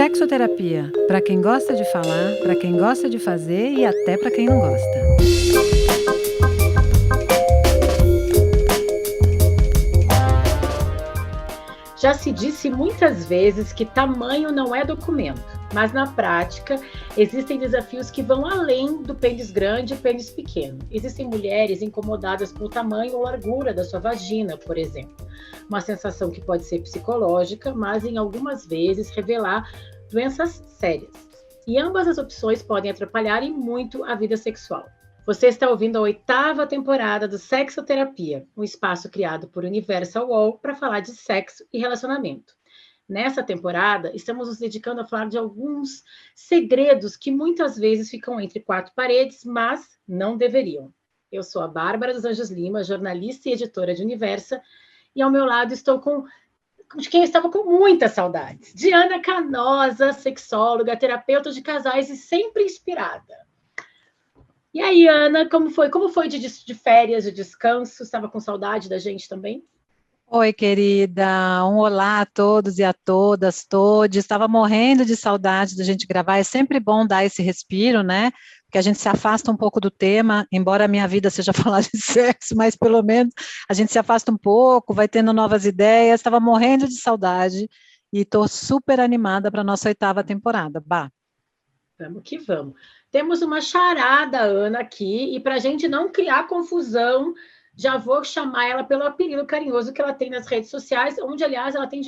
Sexoterapia, para quem gosta de falar, para quem gosta de fazer e até para quem não gosta. Já se disse muitas vezes que tamanho não é documento, mas na prática existem desafios que vão além do pênis grande e pênis pequeno. Existem mulheres incomodadas com o tamanho ou largura da sua vagina, por exemplo. Uma sensação que pode ser psicológica, mas em algumas vezes revelar doenças sérias. E ambas as opções podem atrapalhar e muito a vida sexual. Você está ouvindo a 8ª temporada do Sexoterapia, um espaço criado por Universal Wall para falar de sexo e relacionamento. Nessa temporada, estamos nos dedicando a falar de alguns segredos que muitas vezes ficam entre 4 paredes, mas não deveriam. Eu sou a Bárbara dos Anjos Lima, jornalista e editora de Universa, e ao meu lado estou de quem eu estava com muitas saudades. Diana Canosa, sexóloga, terapeuta de casais e sempre inspirada. E aí, Ana, como foi? Como foi de férias, de descanso? Estava com saudade da gente também? Oi, querida, um olá a todos e a todas, todos. Estava morrendo de saudade da gente gravar. É sempre bom dar esse respiro, né? Porque a gente se afasta um pouco do tema, embora a minha vida seja falar de sexo, mas pelo menos a gente se afasta um pouco, vai tendo novas ideias. Estava morrendo de saudade e estou super animada para a nossa 8ª temporada. Bah. Vamos que vamos. Temos uma charada, Ana, aqui, e para a gente não criar confusão, já vou chamar ela pelo apelido carinhoso que ela tem nas redes sociais, onde, aliás, ela tem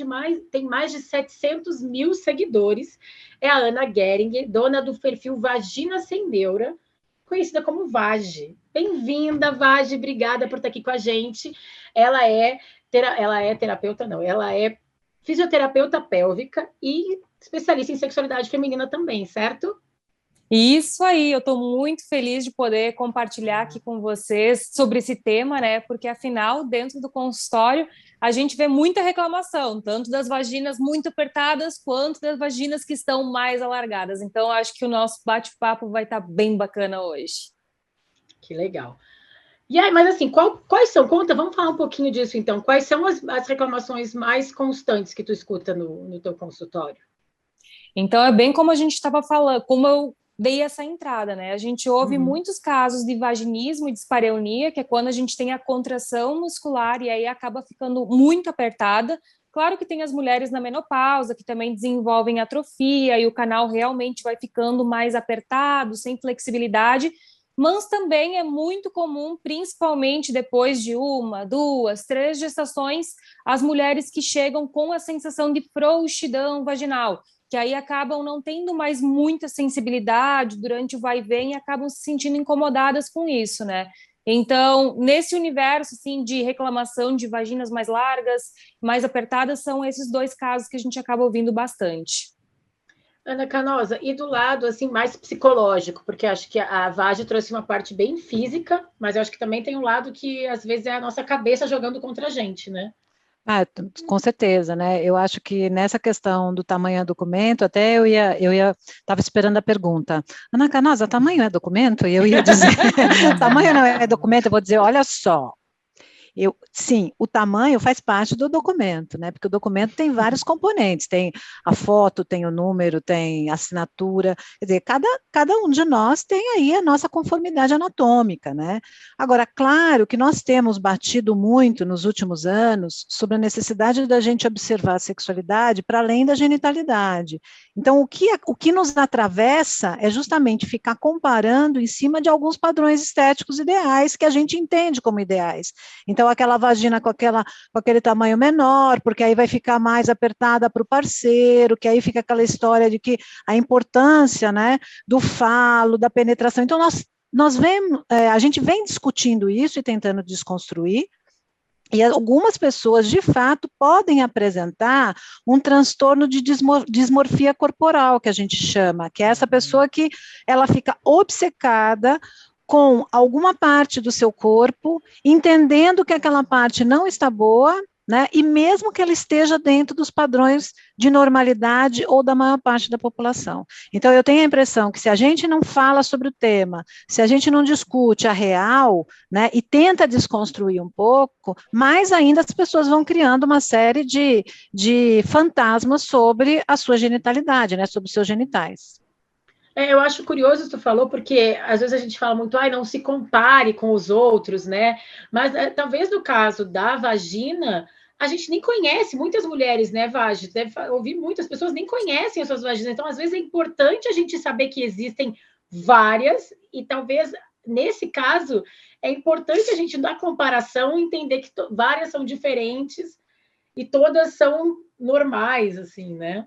mais de 700 mil seguidores. É a Ana Gering, dona do perfil Vagina Sem Neura, conhecida como Vage. Bem-vinda, Vage, obrigada por estar aqui com a gente. Ela é terapeuta, não, ela é fisioterapeuta pélvica e especialista em sexualidade feminina também, certo? Isso aí, eu estou muito feliz de poder compartilhar aqui com vocês sobre esse tema, né? Porque, afinal, dentro do consultório, a gente vê muita reclamação, tanto das vaginas muito apertadas, quanto das vaginas que estão mais alargadas. Então, acho que o nosso bate-papo vai estar bem bacana hoje. Que legal. E aí, mas assim, quais são? Conta, vamos falar um pouquinho disso, então. Quais são as reclamações mais constantes que tu escuta no teu consultório? Então, é bem como a gente estava falando, como eu dei essa entrada, né? A gente ouve muitos casos de vaginismo e dispareunia, que é quando a gente tem a contração muscular e aí acaba ficando muito apertada. Claro que tem as mulheres na menopausa, que também desenvolvem atrofia e o canal realmente vai ficando mais apertado, sem flexibilidade, mas também é muito comum, principalmente depois de 1, 2, 3 gestações, as mulheres que chegam com a sensação de frouxidão vaginal, que aí acabam não tendo mais muita sensibilidade durante o vai e vem e acabam se sentindo incomodadas com isso, né? Então, nesse universo, assim, de reclamação de vaginas mais largas, mais apertadas, são esses 2 casos que a gente acaba ouvindo bastante. Ana Canosa, e do lado, assim, mais psicológico, porque acho que a Vage trouxe uma parte bem física, mas eu acho que também tem um lado que, às vezes, é a nossa cabeça jogando contra a gente, né? Com certeza, né? Eu acho que nessa questão do tamanho do documento, até estava esperando a pergunta. Ana Canosa, tamanho é documento? E eu ia dizer, tamanho não é documento, eu vou dizer, olha só, sim, o tamanho faz parte do documento, né? Porque o documento tem vários componentes, tem a foto, tem o número, tem a assinatura, quer dizer, cada um de nós tem aí a nossa conformidade anatômica, né? Agora, claro que nós temos batido muito nos últimos anos sobre a necessidade da gente observar a sexualidade para além da genitalidade. Então, o que nos atravessa é justamente ficar comparando em cima de alguns padrões estéticos ideais que a gente entende como ideais. Então, aquela vagina com aquele tamanho menor, porque aí vai ficar mais apertada para o parceiro, que aí fica aquela história de que a importância, né, do falo, da penetração. Então, a gente vem discutindo isso e tentando desconstruir, e algumas pessoas, de fato, podem apresentar um transtorno de dismorfia corporal, que a gente chama, que é essa pessoa que ela fica obcecada com alguma parte do seu corpo, entendendo que aquela parte não está boa, né? E mesmo que ela esteja dentro dos padrões de normalidade ou da maior parte da população. Então, eu tenho a impressão que se a gente não fala sobre o tema, se a gente não discute a real, né, e tenta desconstruir um pouco, mais ainda as pessoas vão criando uma série de fantasmas sobre a sua genitalidade, né, sobre os seus genitais. Eu acho curioso isso que tu falou, porque às vezes a gente fala muito, não se compare com os outros, né? Mas talvez no caso da vagina, a gente nem conhece, muitas mulheres, né, Vagi? Deve ouvir muitas pessoas nem conhecem as suas vaginas. Então, às vezes é importante a gente saber que existem várias, e talvez nesse caso é importante a gente, na comparação, entender que várias são diferentes e todas são normais, assim, né?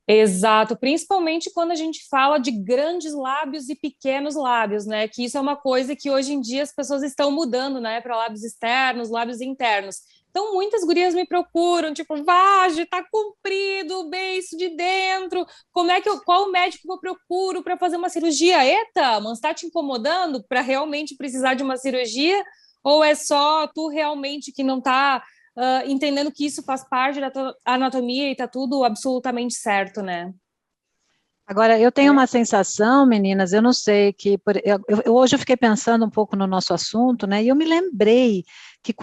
Exato, principalmente quando a gente fala de grandes lábios e pequenos lábios, né? Que isso é uma coisa que hoje em dia as pessoas estão mudando, né? Para lábios externos, lábios internos. Então, muitas gurias me procuram, tipo, Vagi, tá comprido o beiço de dentro, qual médico que eu procuro para fazer uma cirurgia? Eita, mas está te incomodando para realmente precisar de uma cirurgia? Ou é só tu realmente que não está entendendo que isso faz parte da tua anatomia e está tudo absolutamente certo, né? Agora, eu tenho uma sensação, meninas, eu não sei, hoje eu fiquei pensando um pouco no nosso assunto, né, e eu me lembrei que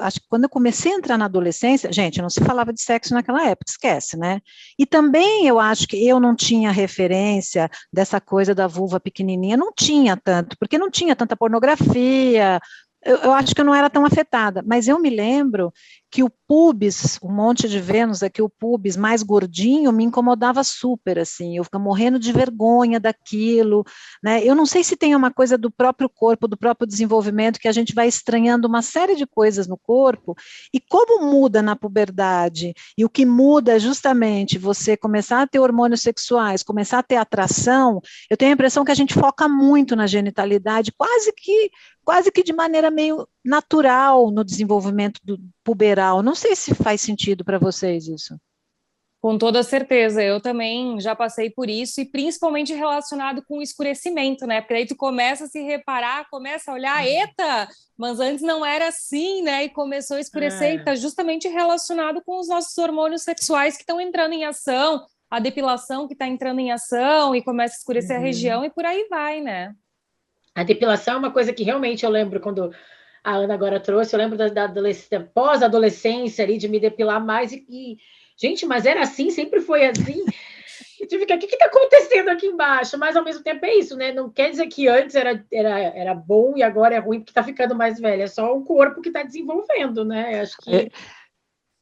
acho que quando eu comecei a entrar na adolescência, gente, não se falava de sexo naquela época, esquece, né, e também eu acho que eu não tinha referência dessa coisa da vulva pequenininha, não tinha tanto, porque não tinha tanta pornografia. Eu acho que eu não era tão afetada, mas eu me lembro que o pubis, um monte de Vênus aqui, o pubis mais gordinho, me incomodava super, assim, eu ficava morrendo de vergonha daquilo, né, eu não sei se tem uma coisa do próprio corpo, do próprio desenvolvimento, que a gente vai estranhando uma série de coisas no corpo, e como muda na puberdade, e o que muda é justamente você começar a ter hormônios sexuais, começar a ter atração, eu tenho a impressão que a gente foca muito na genitalidade, quase que de maneira meio natural no desenvolvimento do puberal. Não sei se faz sentido para vocês isso. Com toda certeza, eu também já passei por isso, e principalmente relacionado com o escurecimento, né? Porque aí tu começa a se reparar, começa a olhar, eita, mas antes não era assim, né? E começou a escurecer, e está justamente relacionado com os nossos hormônios sexuais que estão entrando em ação, a depilação que está entrando em ação, e começa a escurecer a região, e por aí vai, né? A depilação é uma coisa que realmente eu lembro quando a Ana agora trouxe, eu lembro da pós-adolescência ali, de me depilar mais, gente, mas era assim, sempre foi assim. E tu fica, o que está acontecendo aqui embaixo? Mas ao mesmo tempo é isso, né? Não quer dizer que antes era bom e agora é ruim porque está ficando mais velha. É só o corpo que está desenvolvendo, né? Acho que.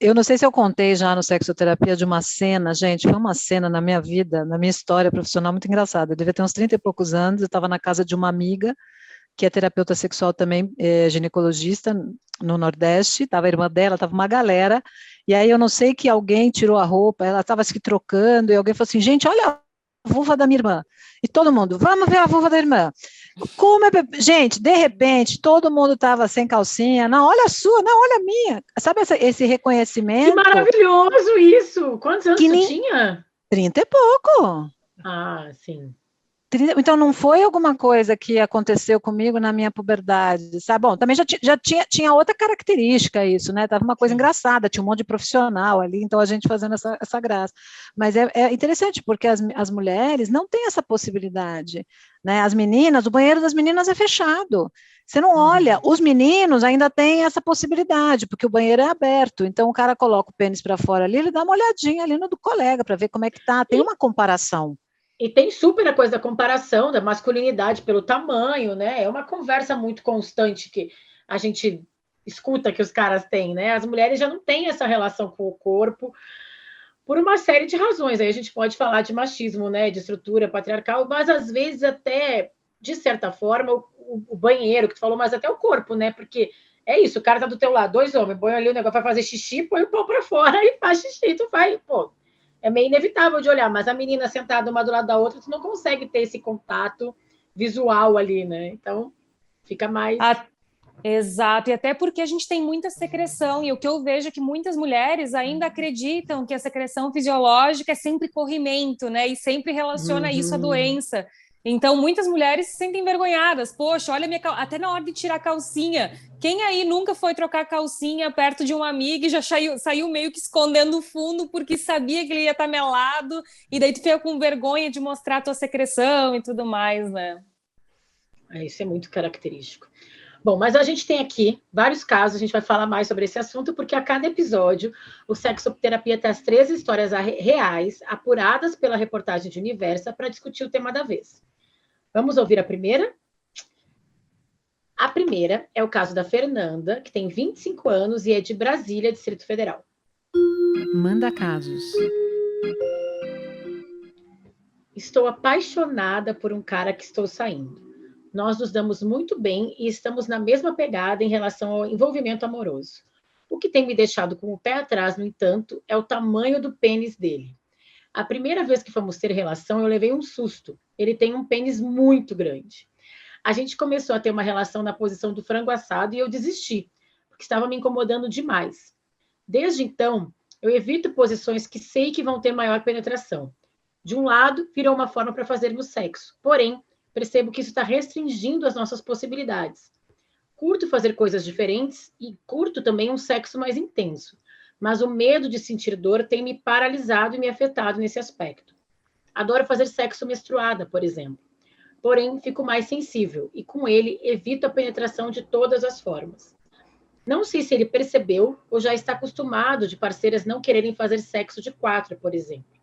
Eu não sei se eu contei já no Sexoterapia de uma cena, gente, foi uma cena na minha vida, na minha história profissional muito engraçada. Eu devia ter uns 30 e poucos anos, eu estava na casa de uma amiga, que é terapeuta sexual também, ginecologista, no Nordeste, estava a irmã dela, estava uma galera, e aí eu não sei que alguém tirou a roupa, ela estava se trocando, e alguém falou assim, gente, olha a vulva da minha irmã. E todo mundo, vamos ver a vulva da irmã. Gente, de repente, todo mundo estava sem calcinha. Não, olha a sua, não, olha a minha. Sabe esse reconhecimento? Que maravilhoso isso! Quantos anos tu tinha? 30 e pouco. Ah, sim. Então, não foi alguma coisa que aconteceu comigo na minha puberdade, sabe? Bom, também já tinha outra característica isso, né? Tava uma coisa engraçada, tinha um monte de profissional ali, então a gente fazendo essa graça. Mas é interessante, porque as mulheres não têm essa possibilidade, né? As meninas, o banheiro das meninas é fechado. Você não olha, os meninos ainda têm essa possibilidade, porque o banheiro é aberto, então o cara coloca o pênis para fora ali, ele dá uma olhadinha ali no do colega, para ver como é que tá, tem uma comparação. E tem super a coisa da comparação da masculinidade pelo tamanho, né? É uma conversa muito constante que a gente escuta que os caras têm, né? As mulheres já não têm essa relação com o corpo por uma série de razões. Aí a gente pode falar de machismo, né? De estrutura patriarcal, mas às vezes até, de certa forma, o banheiro que tu falou, mas até o corpo, né? Porque é isso, o cara tá do teu lado, dois homens, põe ali o negócio, vai fazer xixi, põe o pau para fora e faz xixi, tu vai, pô. É meio inevitável de olhar, mas a menina sentada uma do lado da outra, tu não consegue ter esse contato visual ali, né? Então, fica mais... Exato, e até porque a gente tem muita secreção, e o que eu vejo é que muitas mulheres ainda acreditam que a secreção fisiológica é sempre corrimento, né? E sempre relaciona isso à doença. Então, muitas mulheres se sentem envergonhadas. Poxa, olha até na hora de tirar a calcinha. Quem aí nunca foi trocar calcinha perto de uma amiga e já saiu meio que escondendo o fundo porque sabia que ele ia estar melado, e daí tu fica com vergonha de mostrar a tua secreção e tudo mais, né? Isso é muito característico. Bom, mas a gente tem aqui vários casos, a gente vai falar mais sobre esse assunto, porque a cada episódio o Sexoterapia traz 3 histórias reais, apuradas pela reportagem de Universa, para discutir o tema da vez. Vamos ouvir a primeira? A primeira é o caso da Fernanda, que tem 25 anos e é de Brasília, Distrito Federal. Manda casos. Estou apaixonada por um cara que estou saindo. Nós nos damos muito bem e estamos na mesma pegada em relação ao envolvimento amoroso. O que tem me deixado com o pé atrás, no entanto, é o tamanho do pênis dele. A primeira vez que fomos ter relação, eu levei um susto. Ele tem um pênis muito grande. A gente começou a ter uma relação na posição do frango assado e eu desisti, porque estava me incomodando demais. Desde então, eu evito posições que sei que vão ter maior penetração. De um lado, virou uma forma para fazermos sexo. Porém, percebo que isso está restringindo as nossas possibilidades. Curto fazer coisas diferentes e curto também um sexo mais intenso. Mas o medo de sentir dor tem me paralisado e me afetado nesse aspecto. Adoro fazer sexo menstruada, por exemplo. Porém, fico mais sensível e, com ele, evito a penetração de todas as formas. Não sei se ele percebeu ou já está acostumado de parceiras não quererem fazer sexo de 4, por exemplo.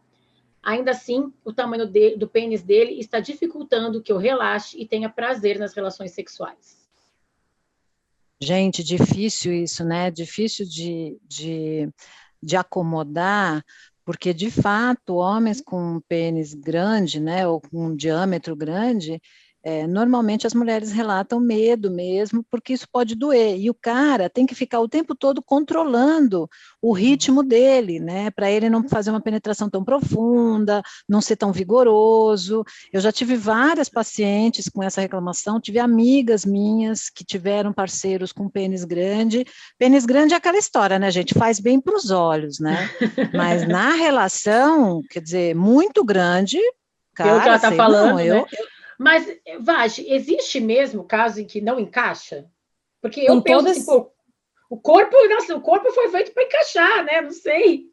Ainda assim, o tamanho do pênis dele está dificultando que eu relaxe e tenha prazer nas relações sexuais. Gente, difícil isso, né? Difícil de acomodar, porque, de fato, homens com pênis grande, né, ou com um diâmetro grande, normalmente as mulheres relatam medo mesmo, porque isso pode doer. E o cara tem que ficar o tempo todo controlando o ritmo dele, né, para ele não fazer uma penetração tão profunda, não ser tão vigoroso. Eu já tive várias pacientes com essa reclamação, tive amigas minhas que tiveram parceiros com pênis grande. Pênis grande é aquela história, né, gente? Faz bem para os olhos, né? Mas na relação, quer dizer, muito grande, cara, pelo que ela está falando, não, né? Mas, Vagi, existe mesmo caso em que não encaixa? Porque eu penso assim, pô, o corpo foi feito para encaixar, né? Não sei.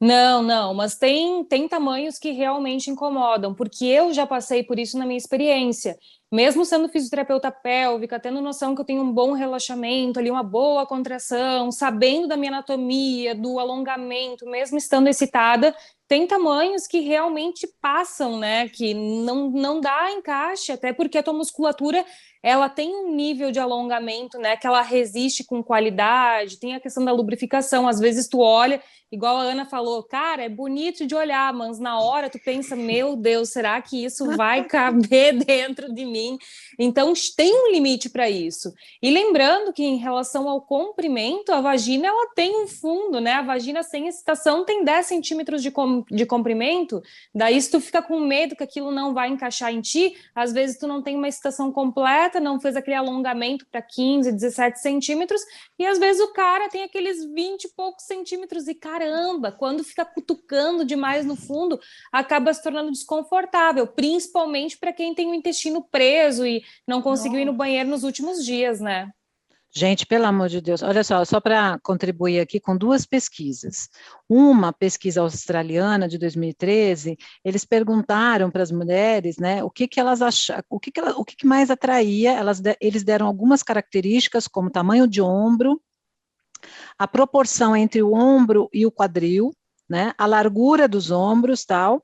Não, mas tem tamanhos que realmente incomodam, porque eu já passei por isso na minha experiência. Mesmo sendo fisioterapeuta pélvica, tendo noção que eu tenho um bom relaxamento, ali uma boa contração, sabendo da minha anatomia, do alongamento, mesmo estando excitada, tem tamanhos que realmente passam, né? Que não dá encaixe, até porque a tua musculatura ela tem um nível de alongamento, né? Que ela resiste com qualidade, tem a questão da lubrificação. Às vezes tu olha, igual a Ana falou, cara, é bonito de olhar, mas na hora tu pensa, meu Deus, será que isso vai caber dentro de mim? Então tem um limite para isso. E lembrando que em relação ao comprimento, a vagina ela tem um fundo, né? A vagina sem excitação tem 10 centímetros de comprimento, daí se tu fica com medo que aquilo não vai encaixar em ti, às vezes tu não tem uma excitação completa, não fez aquele alongamento para 15, 17 centímetros, e às vezes o cara tem aqueles 20 e poucos centímetros, e caramba, quando fica cutucando demais no fundo, acaba se tornando desconfortável, principalmente para quem tem o intestino preso e não conseguiu ir no banheiro nos últimos dias, né? Gente, pelo amor de Deus, olha só para contribuir aqui com 2 pesquisas. Uma pesquisa australiana de 2013, eles perguntaram para as mulheres, né, o que elas achavam, o que mais atraía, eles deram algumas características, como tamanho de ombro, a proporção entre o ombro e o quadril, né, a largura dos ombros, tal,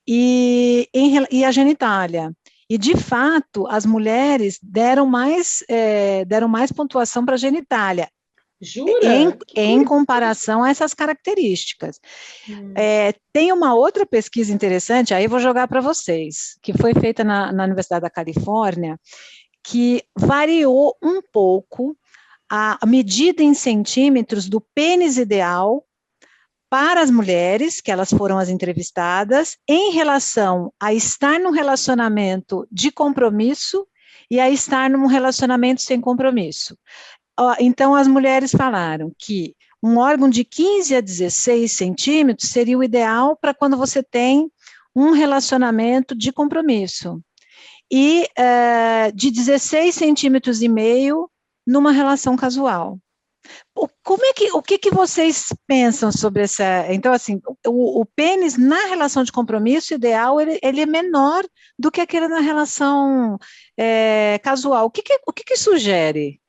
e a genitália. E, de fato, as mulheres deram mais pontuação para a genitália. Jura? Em comparação a essas características. Tem uma outra pesquisa interessante, aí eu vou jogar para vocês, que foi feita na Universidade da Califórnia, que variou um pouco a medida em centímetros do pênis ideal para as mulheres, que elas foram as entrevistadas, em relação a estar num relacionamento de compromisso e a estar num relacionamento sem compromisso. Então, as mulheres falaram que um órgão de 15 a 16 centímetros seria o ideal para quando você tem um relacionamento de compromisso. e de 16 centímetros e meio numa relação casual. O que vocês pensam sobre essa... Então, assim, o pênis na relação de compromisso ideal, ele é menor do que aquele na relação casual. O que sugere?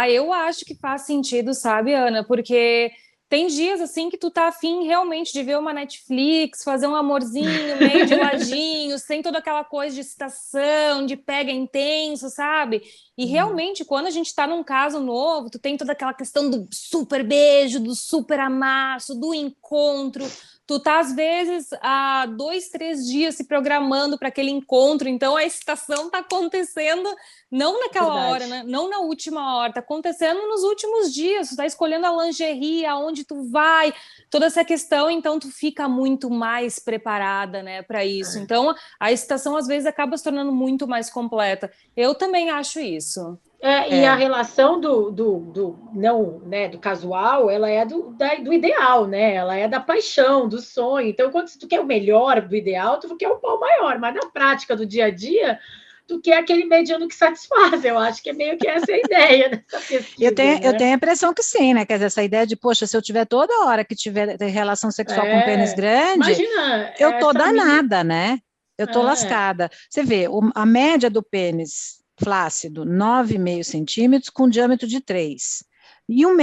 Eu acho que faz sentido, sabe, Ana? Porque tem dias assim que tu tá afim realmente de ver uma Netflix, fazer um amorzinho meio de ladinho, sem toda aquela coisa de excitação, de pega intenso, sabe? E realmente, quando a gente tá num caso novo, tu tem toda aquela questão do super beijo, do super amasso, do encontro. Tu tá, às vezes, há 2, 3 dias se programando para aquele encontro, então a excitação tá acontecendo não naquela hora, né? Não na última hora, tá acontecendo nos últimos dias, tu tá escolhendo a lingerie, aonde tu vai, toda essa questão, então tu fica muito mais preparada, né, para isso. Então, a excitação, às vezes, acaba se tornando muito mais completa. Eu também acho isso. E a relação não, né, do casual, ela é do ideal, né? Ela é da paixão, do sonho. Então, quando tu quer o melhor do ideal, tu quer o pau maior, mas na prática do dia a dia, tu quer aquele mediano que satisfaz. Eu acho que é meio que essa a ideia dessa pesquisa. Eu tenho a impressão que sim, né? Quer dizer, essa ideia de, poxa, se eu tiver toda hora que tiver relação sexual com pênis grande, imagina, eu tô danada, né? Eu tô lascada. Você vê, a média do pênis flácido, 9,5 centímetros, com diâmetro de 3. E um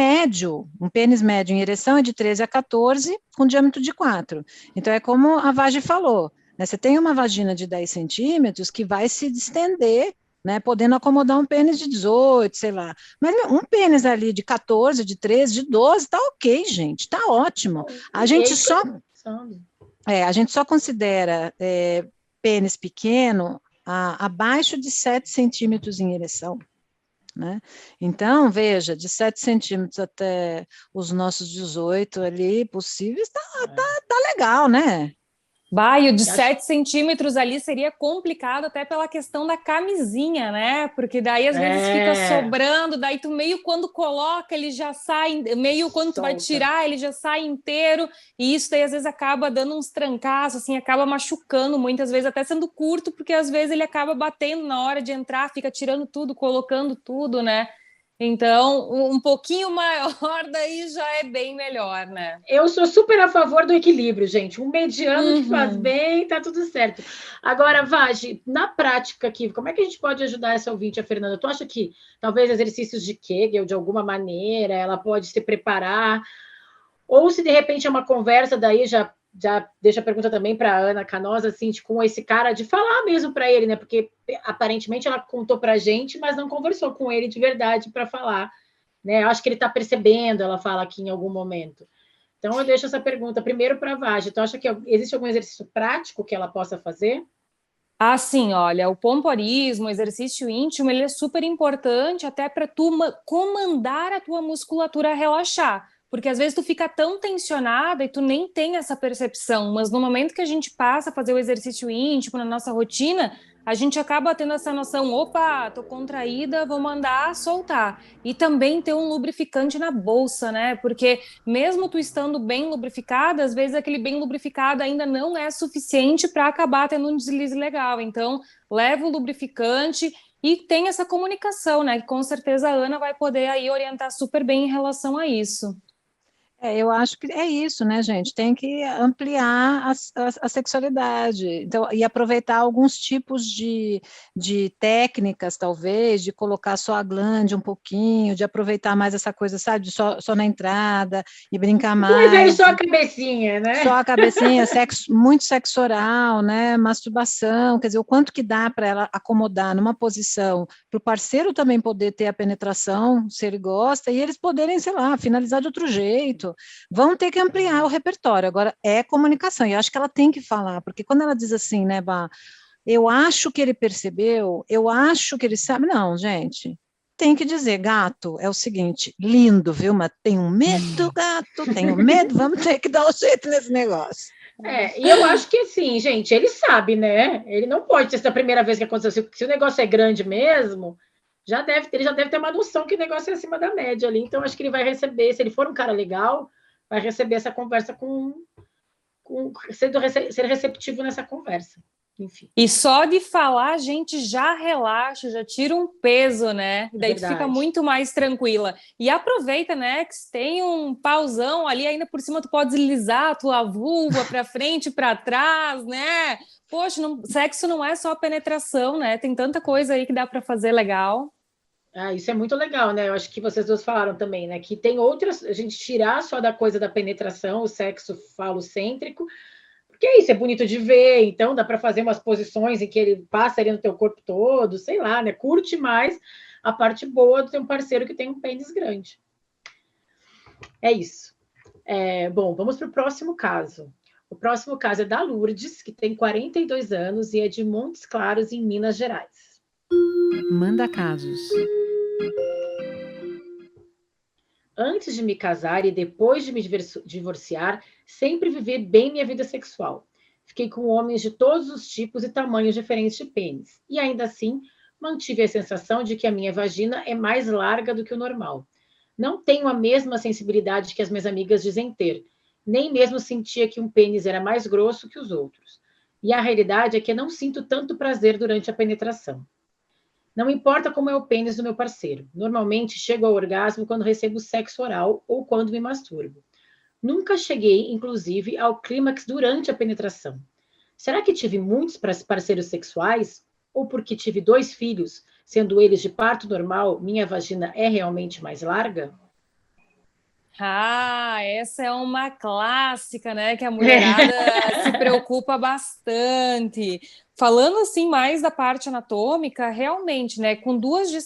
pênis médio em ereção é de 13 a 14, com diâmetro de 4. Então, é como a Vagi falou, né? Você tem uma vagina de 10 centímetros que vai se distender, né, podendo acomodar um pênis de 18, sei lá. Mas um pênis ali de 14, de 13, de 12, tá ok, gente, tá ótimo. A gente só considera pênis pequeno abaixo de 7 centímetros em ereção, né? Então, veja, de 7 centímetros até os nossos 18 ali possíveis, tá legal, né? O de 7 centímetros ali seria complicado até pela questão da camisinha, né? Porque daí às vezes fica sobrando, daí tu meio quando coloca ele já sai, meio quando tu vai tirar ele já sai inteiro, e isso daí às vezes acaba dando uns trancaços, assim, acaba machucando muitas vezes, até sendo curto, porque às vezes ele acaba batendo na hora de entrar, fica tirando tudo, colocando tudo, né? Então, um pouquinho maior daí já é bem melhor, né? Eu sou super a favor do equilíbrio, gente. Um mediano que faz bem, tá tudo certo. Agora, Vagi, na prática aqui, como é que a gente pode ajudar essa ouvinte, a Fernanda? Tu acha que talvez exercícios de Kegel, de alguma maneira, ela pode se preparar? Ou se de repente é uma conversa, daí já deixa a pergunta também para a Ana Canosa, assim, com esse cara, de falar mesmo para ele, né? Porque aparentemente ela contou para a gente, mas não conversou com ele de verdade para falar, né? Acho que ele está percebendo, ela fala aqui em algum momento. Então eu deixo essa pergunta primeiro para a Vagi. Tu acha que existe algum exercício prático que ela possa fazer? Sim, olha, o pompoarismo, o exercício íntimo, ele é super importante até para tu comandar a tua musculatura a relaxar. Porque às vezes tu fica tão tensionada e tu nem tem essa percepção, mas no momento que a gente passa a fazer o exercício íntimo na nossa rotina, a gente acaba tendo essa noção, opa, tô contraída, vou mandar soltar. E também ter um lubrificante na bolsa, né? Porque mesmo tu estando bem lubrificada, às vezes aquele bem lubrificado ainda não é suficiente para acabar tendo um deslize legal. Então, leva o lubrificante e tem essa comunicação, né? Que com certeza a Ana vai poder aí orientar super bem em relação a isso. Eu acho que é isso, né, gente? Tem que ampliar a sexualidade, então, e aproveitar alguns tipos de técnicas, talvez, de colocar só a glande um pouquinho, de aproveitar mais essa coisa, sabe, de só na entrada e brincar mais. Mas aí só a cabecinha, né? Só a cabecinha, muito sexo oral, né? Masturbação, quer dizer, o quanto que dá para ela acomodar numa posição, para o parceiro também poder ter a penetração, se ele gosta, e eles poderem, sei lá, finalizar de outro jeito. Vão ter que ampliar o repertório. Agora, é comunicação, e eu acho que ela tem que falar, porque quando ela diz assim, né, Bá, eu acho que ele percebeu, eu acho que ele sabe, não, gente, tem que dizer, gato, é o seguinte, lindo, viu, mas tenho medo, gato, tenho medo, vamos ter que dar um jeito nesse negócio. E eu acho que assim, gente, ele sabe, né? Ele não pode ter sido a primeira vez que aconteceu. Se o negócio é grande mesmo, ele já deve ter uma noção que o negócio é acima da média ali. Então, acho que ele vai receber, se ele for um cara legal, vai receber essa conversa ser receptivo nessa conversa, enfim. E só de falar a gente já relaxa, já tira um peso, né? Daí tu fica muito mais tranquila. E aproveita, né, que se tem um pauzão ali, ainda por cima tu pode deslizar a tua vulva para frente, para trás, né? Poxa, sexo não é só penetração, né? Tem tanta coisa aí que dá para fazer legal. Isso é muito legal, né? Eu acho que vocês duas falaram também, né? Que tem outras, a gente tirar só da coisa da penetração, o sexo falocêntrico, porque isso é bonito de ver, então dá para fazer umas posições em que ele passa ali no teu corpo todo, sei lá, né? Curte mais a parte boa do teu parceiro que tem um pênis grande. É isso. Bom, vamos para o próximo caso. O próximo caso é da Lourdes, que tem 42 anos e é de Montes Claros, em Minas Gerais. Manda casos. Antes de me casar e depois de me divorciar, sempre vivi bem minha vida sexual. Fiquei com homens de todos os tipos e tamanhos diferentes de pênis. E ainda assim, mantive a sensação de que a minha vagina é mais larga do que o normal. Não tenho a mesma sensibilidade que as minhas amigas dizem ter. Nem mesmo sentia que um pênis era mais grosso que os outros. E a realidade é que eu não sinto tanto prazer durante a penetração. Não importa como é o pênis do meu parceiro. Normalmente chego ao orgasmo quando recebo sexo oral ou quando me masturbo. Nunca cheguei, inclusive, ao clímax durante a penetração. Será que tive muitos parceiros sexuais? Ou porque tive 2 filhos, sendo eles de parto normal, minha vagina é realmente mais larga? Essa é uma clássica, né? Que a mulherada se preocupa bastante. Falando assim mais da parte anatômica, realmente, né? Com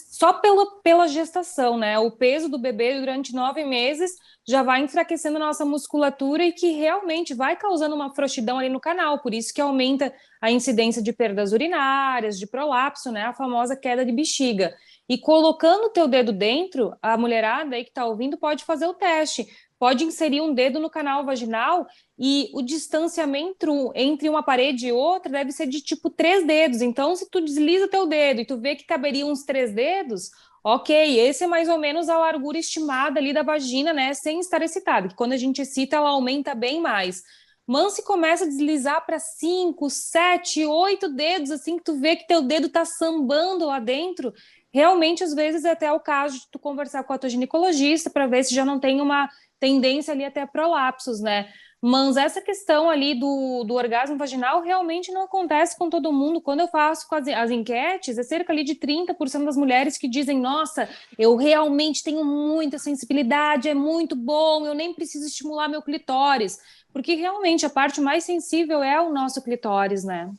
só pela gestação, né? O peso do bebê durante 9 meses já vai enfraquecendo a nossa musculatura e que realmente vai causando uma frouxidão ali no canal. Por isso que aumenta a incidência de perdas urinárias, de prolapso, né? A famosa queda de bexiga. E colocando o teu dedo dentro, a mulherada aí que está ouvindo pode fazer o teste. Pode inserir um dedo no canal vaginal e o distanciamento entre uma parede e outra deve ser de tipo 3 dedos. Então, se tu desliza teu dedo e tu vê que caberia uns 3 dedos, ok, esse é mais ou menos a largura estimada ali da vagina, né? Sem estar excitada, que quando a gente excita, ela aumenta bem mais. Mas se começa a deslizar para 5, 7, 8 dedos, assim, que tu vê que teu dedo tá sambando lá dentro, realmente, às vezes, é até o caso de tu conversar com a tua ginecologista para ver se já não tem uma tendência ali até prolapsos, né? Mas essa questão ali do orgasmo vaginal realmente não acontece com todo mundo. Quando eu faço com as enquetes, é cerca ali de 30% das mulheres que dizem: nossa, eu realmente tenho muita sensibilidade, é muito bom, eu nem preciso estimular meu clitóris. Porque realmente a parte mais sensível é o nosso clitóris, né?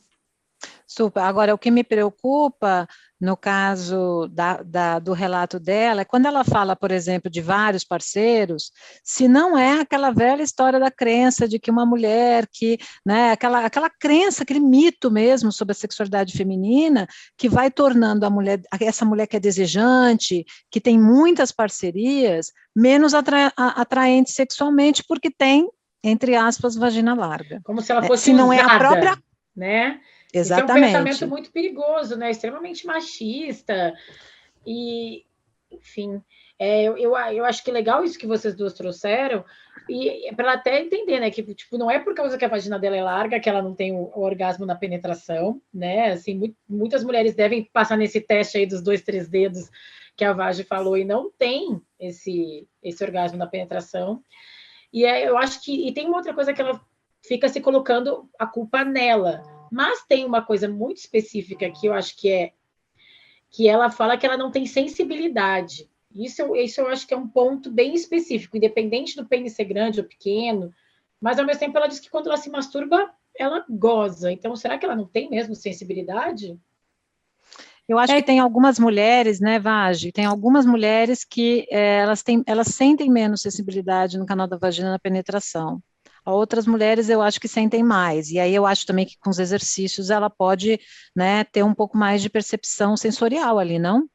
Super. Agora, o que me preocupa, no caso do relato dela, é quando ela fala, por exemplo, de vários parceiros, se não é aquela velha história da crença de que uma mulher que, né, aquela crença, aquele mito mesmo sobre a sexualidade feminina, que vai tornando essa mulher que é desejante, que tem muitas parcerias, menos atraente sexualmente, porque tem, entre aspas, vagina larga. Como se ela fosse se não usada, é a própria, né? Exatamente. Esse é um pensamento muito perigoso, né? Extremamente machista. E, enfim, eu acho que legal isso que vocês duas trouxeram, e para ela até entender, né? Que tipo, não é por causa que a vagina dela é larga que ela não tem o orgasmo na penetração, né? Assim, muitas mulheres devem passar nesse teste aí dos 2, 3 dedos que a Vagi falou e não tem esse orgasmo na penetração. E eu acho que. E tem uma outra coisa que ela fica se colocando a culpa nela. Mas tem uma coisa muito específica que eu acho que ela fala que ela não tem sensibilidade. Isso eu acho que é um ponto bem específico, independente do pênis ser grande ou pequeno, mas ao mesmo tempo ela diz que quando ela se masturba, ela goza. Então, será que ela não tem mesmo sensibilidade? Eu acho que tem algumas mulheres, né, Vagi? Tem algumas mulheres que elas sentem menos sensibilidade no canal da vagina na penetração. Outras mulheres eu acho que sentem mais, e aí eu acho também que com os exercícios ela pode, né, ter um pouco mais de percepção sensorial ali, não?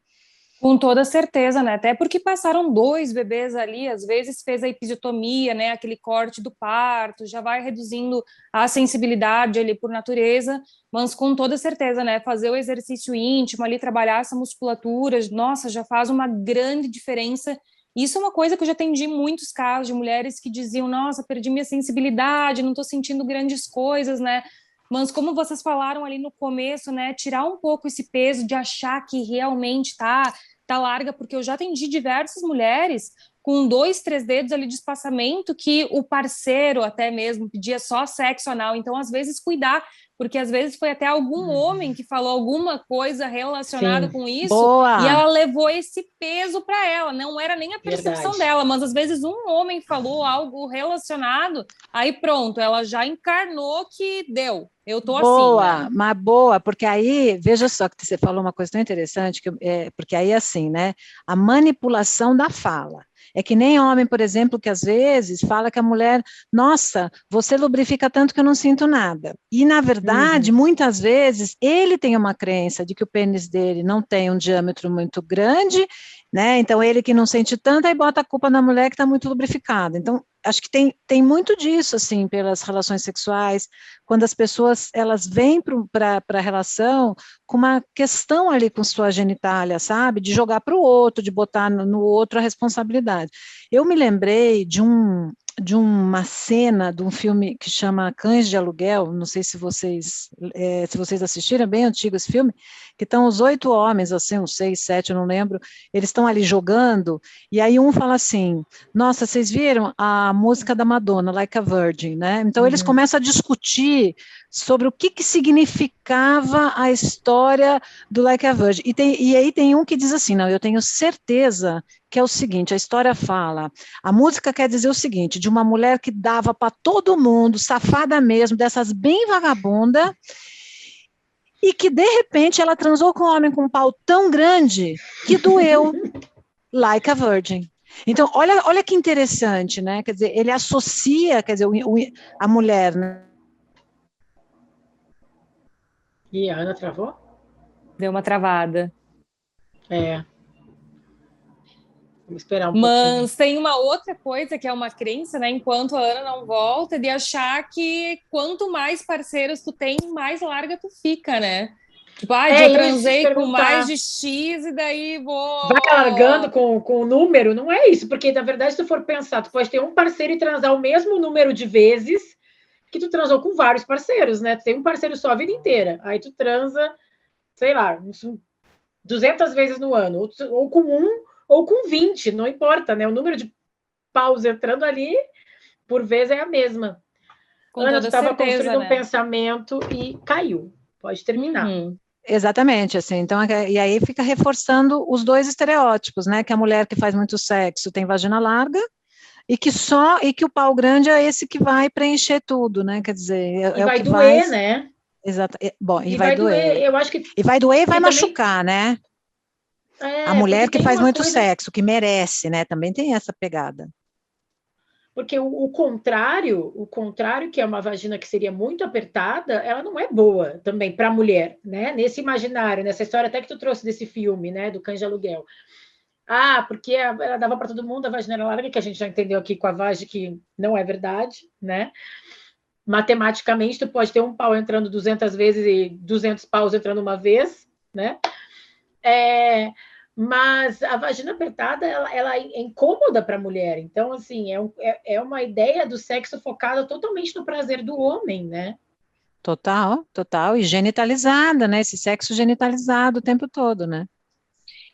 Com toda certeza, né? Até porque passaram 2 bebês ali, às vezes fez a episiotomia, né? Aquele corte do parto, já vai reduzindo a sensibilidade ali por natureza, mas com toda certeza, né? Fazer o exercício íntimo ali, trabalhar essa musculatura, nossa, já faz uma grande diferença. Isso é uma coisa que eu já atendi muitos casos de mulheres que diziam: nossa, perdi minha sensibilidade, não estou sentindo grandes coisas, né? Mas como vocês falaram ali no começo, né, tirar um pouco esse peso de achar que realmente tá larga, porque eu já atendi diversas mulheres com 2, 3 dedos ali de espaçamento que o parceiro até mesmo pedia só sexo anal. Então, às vezes, cuidar, porque às vezes foi até algum homem que falou alguma coisa relacionada com isso. Boa. E ela levou esse peso para ela, não era nem a percepção dela, mas às vezes um homem falou algo relacionado, aí pronto, ela já encarnou que deu. Eu tô boa, assim, né? Mas boa, porque aí, veja só que você falou uma coisa tão interessante, porque aí assim, né, a manipulação da fala. É que nem homem, por exemplo, que às vezes fala que a mulher, nossa, você lubrifica tanto que eu não sinto nada. E, na verdade, muitas vezes, ele tem uma crença de que o pênis dele não tem um diâmetro muito grande, né? Então, ele que não sente tanto, aí bota a culpa na mulher que está muito lubrificada. Então, acho que tem muito disso, assim, pelas relações sexuais, quando as pessoas, elas vêm para a relação com uma questão ali com sua genitália, sabe? De jogar para o outro, de botar no outro a responsabilidade. Eu me lembrei de uma cena de um filme que chama Cães de Aluguel, não sei se vocês assistiram, é bem antigo esse filme, que estão os 8 homens, assim, uns 6, 7, eu não lembro, eles estão ali jogando, e aí um fala assim, nossa, vocês viram a música da Madonna, Like a Virgin, né? Então eles começam a discutir sobre o que significava a história do Like a Virgin, e aí tem um que diz assim, não, eu tenho certeza que é o seguinte, a história fala, a música quer dizer o seguinte, de uma mulher que dava para todo mundo, safada mesmo, dessas bem vagabunda, e que de repente ela transou com um homem com um pau tão grande que doeu, like a virgin. Então, olha que interessante, né? Quer dizer, ele associa, quer dizer, a mulher, né? E a Ana travou? Deu uma travada. Vamos esperar um Mas pouquinho. tem uma outra coisa que é uma crença, né? Enquanto a Ana não volta, de achar que quanto mais parceiros tu tem, mais larga tu fica, né? Tipo, eu transei com mais de X e daí vou... Vai largando com o número? Não é isso, porque, na verdade, se tu for pensar, tu pode ter um parceiro e transar o mesmo número de vezes que tu transou com vários parceiros, né? Tu tem um parceiro só a vida inteira, aí tu transa, sei lá, 200 vezes no ano, ou com um, ou com 20, não importa, né? O número de paus entrando ali, por vez, é a mesma. Ana, tu estava construindo um pensamento e caiu. Pode terminar. Exatamente, assim, então, e aí fica reforçando os 2 estereótipos, né, que a mulher que faz muito sexo tem vagina larga, e que o pau grande é esse que vai preencher tudo, né, quer dizer, e vai doer, né? Exato, bom, e vai doer. Eu acho que... E vai doer e vai machucar, né? A mulher que faz muito sexo, que merece, né, também tem essa pegada. Porque o contrário, que é uma vagina que seria muito apertada, ela não é boa também para a mulher, né? Nesse imaginário, nessa história até que tu trouxe desse filme, né? Do Cães de Aluguel. Porque ela dava para todo mundo, a vagina era larga, que a gente já entendeu aqui com a vagina que não é verdade, né? Matematicamente, tu pode ter um pau entrando 200 vezes e 200 paus entrando uma vez, né? Mas a vagina apertada, ela é incômoda para a mulher. Então, assim, é uma ideia do sexo focada totalmente no prazer do homem, né? Total. E genitalizada, né? Esse sexo genitalizado o tempo todo, né?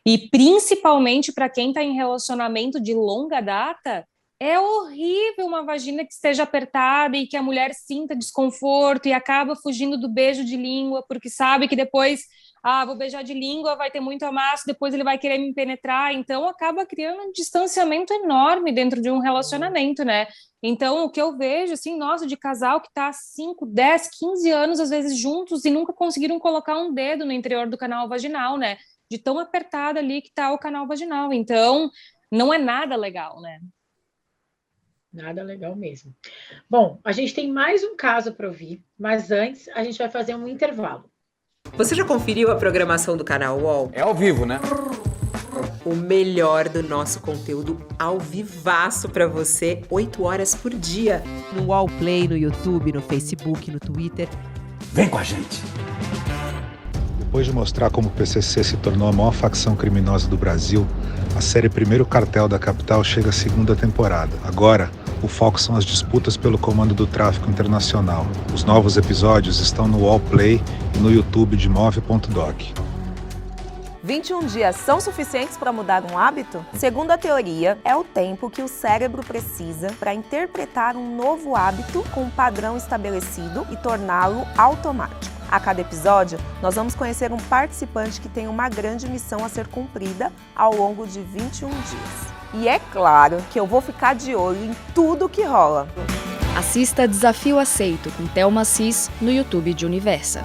E principalmente para quem está em relacionamento de longa data, é horrível uma vagina que esteja apertada e que a mulher sinta desconforto e acaba fugindo do beijo de língua, porque sabe que depois... vou beijar de língua, vai ter muito amasso, depois ele vai querer me penetrar, então acaba criando um distanciamento enorme dentro de um relacionamento, né? Então, o que eu vejo, assim, nossa, de casal que tá 5, 10, 15 anos, às vezes, juntos e nunca conseguiram colocar um dedo no interior do canal vaginal, né? De tão apertado ali que tá o canal vaginal. Então, não é nada legal, né? Nada legal mesmo. Bom, a gente tem mais um caso para ouvir, mas antes a gente vai fazer um intervalo. Você já conferiu a programação do canal UOL? É ao vivo, né? O melhor do nosso conteúdo ao vivaço para você, 8 horas por dia. No UOL Play, no YouTube, no Facebook, no Twitter. Vem com a gente! Depois de mostrar como o PCC se tornou a maior facção criminosa do Brasil, a série Primeiro Cartel da Capital chega à 2ª temporada. Agora, o foco são as disputas pelo comando do tráfico internacional. Os novos episódios estão no Wallplay e no YouTube de Move.doc. 21 dias são suficientes para mudar um hábito? Segundo a teoria, é o tempo que o cérebro precisa para interpretar um novo hábito com um padrão estabelecido e torná-lo automático. A cada episódio, nós vamos conhecer um participante que tem uma grande missão a ser cumprida ao longo de 21 dias. E é claro que eu vou ficar de olho em tudo que rola. Assista Desafio Aceito com Thelma Cis no YouTube de Universa.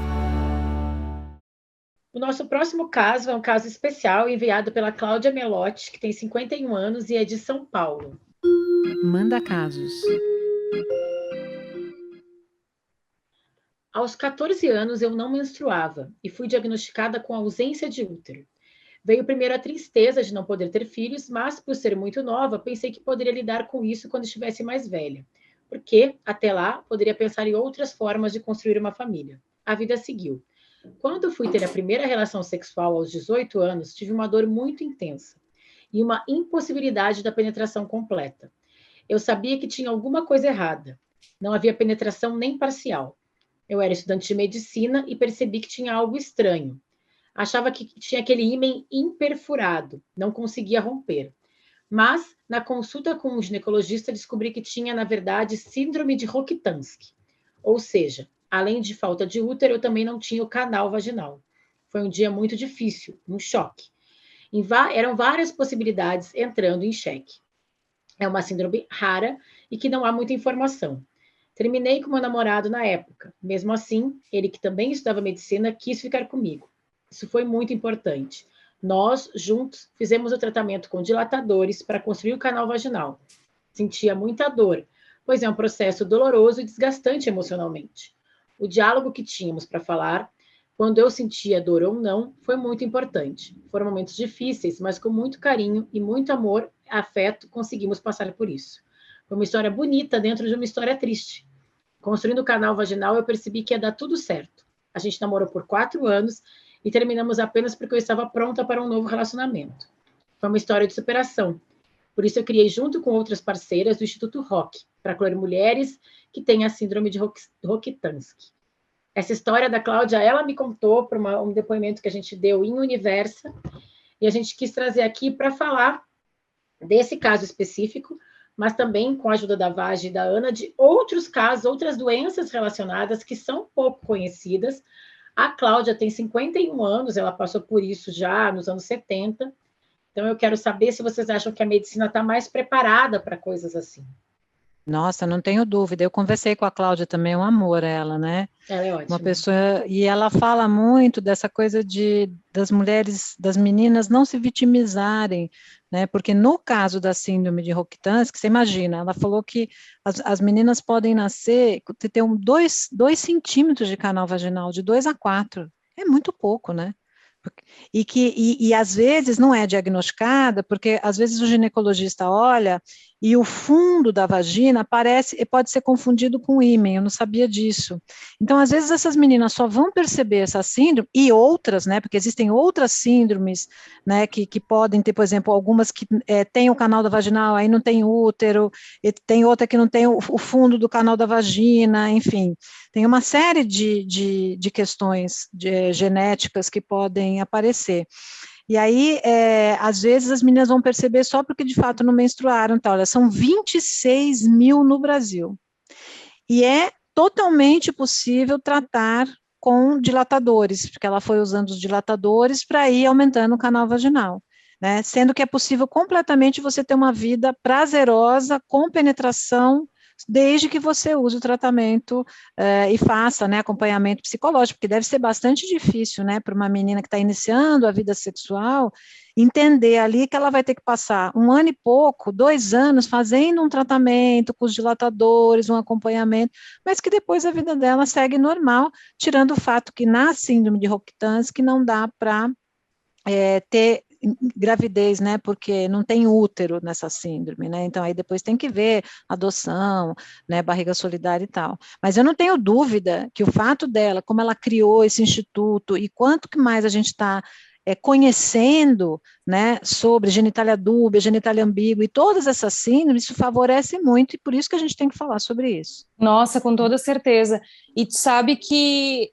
O nosso próximo caso é um caso especial enviado pela Cláudia Melotti, que tem 51 anos e é de São Paulo. Manda casos. Aos 14 anos eu não menstruava e fui diagnosticada com ausência de útero. Veio primeiro a tristeza de não poder ter filhos, mas por ser muito nova, pensei que poderia lidar com isso quando estivesse mais velha, porque, até lá, poderia pensar em outras formas de construir uma família. A vida seguiu. Quando fui ter a primeira relação sexual aos 18 anos, tive uma dor muito intensa e uma impossibilidade da penetração completa. Eu sabia que tinha alguma coisa errada. Não havia penetração nem parcial. Eu era estudante de medicina e percebi que tinha algo estranho. Achava que tinha aquele ímen imperfurado, não conseguia romper. Mas, na consulta com um ginecologista, descobri que tinha, na verdade, síndrome de Rokitansky. Ou seja, além de falta de útero, eu também não tinha o canal vaginal. Foi um dia muito difícil, um choque. Eram várias possibilidades entrando em xeque. É uma síndrome rara e que não há muita informação. Terminei com meu namorado na época. Mesmo assim, ele, que também estudava medicina, quis ficar comigo. Isso foi muito importante. Nós, juntos, fizemos o tratamento com dilatadores para construir o canal vaginal. Sentia muita dor, pois é um processo doloroso e desgastante emocionalmente. O diálogo que tínhamos para falar, quando eu sentia dor ou não, foi muito importante. Foram momentos difíceis, mas com muito carinho e muito amor e afeto conseguimos passar por isso. Foi uma história bonita dentro de uma história triste. Construindo o canal vaginal, eu percebi que ia dar tudo certo. A gente namorou por 4 anos e terminamos apenas porque eu estava pronta para um novo relacionamento. Foi uma história de superação. Por isso eu criei, junto com outras parceiras, o Instituto ROC, para acolher mulheres que têm a síndrome de Rokitansky. Essa história da Cláudia, ela me contou para um depoimento que a gente deu em Universa, e a gente quis trazer aqui para falar desse caso específico, mas também, com a ajuda da Vagi e da Ana, de outros casos, outras doenças relacionadas que são pouco conhecidas. A Cláudia tem 51 anos, ela passou por isso já nos anos 70. Então, eu quero saber se vocês acham que a medicina está mais preparada para coisas assim. Nossa, não tenho dúvida. Eu conversei com a Cláudia também, é um amor ela, né? Ela é ótima. Uma pessoa, e ela fala muito dessa coisa das mulheres, das meninas não se vitimizarem, né? Porque no caso da síndrome de Rokitansky, você imagina, ela falou que as meninas podem nascer, ter 2 centímetros de canal vaginal, de 2 a 4. É muito pouco, né? E às vezes não é diagnosticada, porque às vezes o ginecologista olha e o fundo da vagina pode ser confundido com ímen, eu não sabia disso. Então, às vezes essas meninas só vão perceber essa síndrome, e outras, né, porque existem outras síndromes, né, que podem ter, por exemplo, algumas que têm o canal da vaginal, aí não tem útero, e tem outra que não tem o fundo do canal da vagina, enfim. Tem uma série de questões genéticas que podem aparecer. E aí, às vezes, as meninas vão perceber só porque, de fato, não menstruaram. Então, olha, são 26 mil no Brasil. E é totalmente possível tratar com dilatadores, porque ela foi usando os dilatadores para ir aumentando o canal vaginal, né? Sendo que é possível completamente você ter uma vida prazerosa, com penetração, desde que você use o tratamento e faça, né, acompanhamento psicológico, porque deve ser bastante difícil, né, para uma menina que está iniciando a vida sexual, entender ali que ela vai ter que passar 1 ano e pouco, 2 anos, fazendo um tratamento com os dilatadores, um acompanhamento, mas que depois a vida dela segue normal, tirando o fato que na síndrome de Rokitansky não dá para ter gravidez, né, porque não tem útero nessa síndrome, né, então aí depois tem que ver adoção, né, barriga solidária e tal, mas eu não tenho dúvida que o fato dela, como ela criou esse instituto e quanto que mais a gente está conhecendo, né, sobre genitália dúbia, genitália ambígua e todas essas síndromes, isso favorece muito, e por isso que a gente tem que falar sobre isso. Nossa, com toda certeza. E tu sabe que